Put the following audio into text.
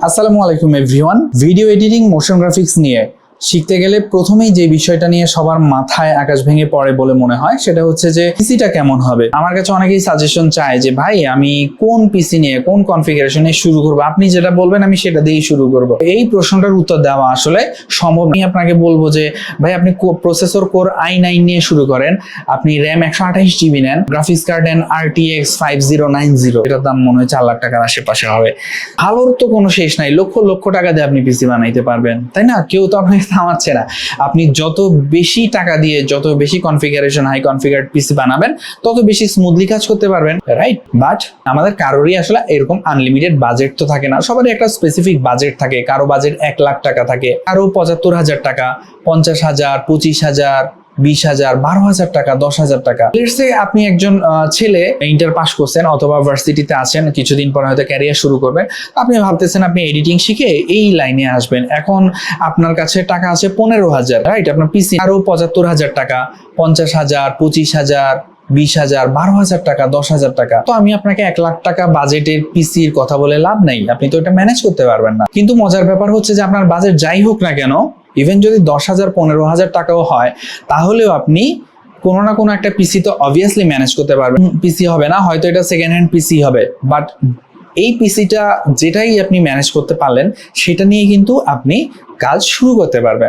আসসালামু আলাইকুম everyone. Video editing, motion graphics নিয়ে শিখতে গেলে প্রথমেই যে বিষয়টা নিয়ে সবার মাথায় আকাশ ভেঙে পড়ে বলে মনে হয় সেটা হচ্ছে যে পিসিটা কেমন হবে। আমার কাছে অনেকেই সাজেশন চায় যে ভাই আমি কোন পিসি নিয়ে কোন কনফিগারেশনে শুরু করব, আপনি যেটা বলবেন আমি সেটা দিয়েই শুরু করব। এই প্রশ্নটার উত্তর দেওয়া আসলে সম্ভব। আমি আপনাকে বলবো যে ভাই আপনি প্রসেসর কোর i9 নিয়ে শুরু করেন, আপনি র্যাম 128 GB নেন, গ্রাফিক্স কার্ড নেন RTX 5090, এটার দাম মনে হয় 4 লাখ টাকার আশেপাশে হবে। ভালোর তো কোনো শেষ নাই, লক্ষ লক্ষ টাকা দিয়ে আপনি পিসি বানাইতে পারবেন, তাই না? কেউ তো আপনাকে থামাচ্ছে না। আপনি যত বেশি টাকা দিয়ে যত বেশি কনফিগারেশন হাই কনফিগারেড পিসি বানাবেন তত বেশি স্মুথলি কাজ করতে পারবেন, রাইট? বাট আমাদের কারোরই আসলে এরকম আনলিমিটেড বাজেট তো থাকে না। সবারই একটা স্পেসিফিক বাজেট থাকে। কারো বাজেট 1 লাখ টাকা থাকে, কারো 75,000 টাকা, 50,000, 25,000, 20,000, 12,000 টাকা, 10,000 টাকা। লেটস সে আপনি একজন ছেলে ইন্টার পাস করছেন অথবা ভার্সিটিতে আছেন, কিছুদিন পরে হয়তো ক্যারিয়ার শুরু করবেন। আপনি ভাবতেছেন আপনি এডিটিং শিখে এই লাইনে আসবেন। এখন আপনার কাছে টাকা আছে 15,000, রাইট? আপনার পিসি আরো 75,000 টাকা, 50,000, 25,000, 20,000, 12,000 টাকা, 10,000 টাকা। তো আমি আপনাকে 1 লাখ টাকা বাজেটের পিসির কথা বলে লাভ নাই, আপনি তো এটা ম্যানেজ করতে পারবেন না। কিন্তু মজার ব্যাপার হচ্ছে যে আপনার বাজেট যাই হোক না কেন, ইভেন যদি 10,000, 15,000 টাকাও হয়, তাহলেও আপনি কোনো না কোনো একটা পিসি তো অবভিয়াসলি ম্যানেজ করতে পারবেন। পিসি হবে না, হয়তো এটা সেকেন্ড হ্যান্ড পিসি হবে, বাট এই পিসিটা যেটাই আপনি ম্যানেজ করতে পারলেন সেটা নিয়ে কিন্তু আপনি কাজ শুরু করতে পারবেন।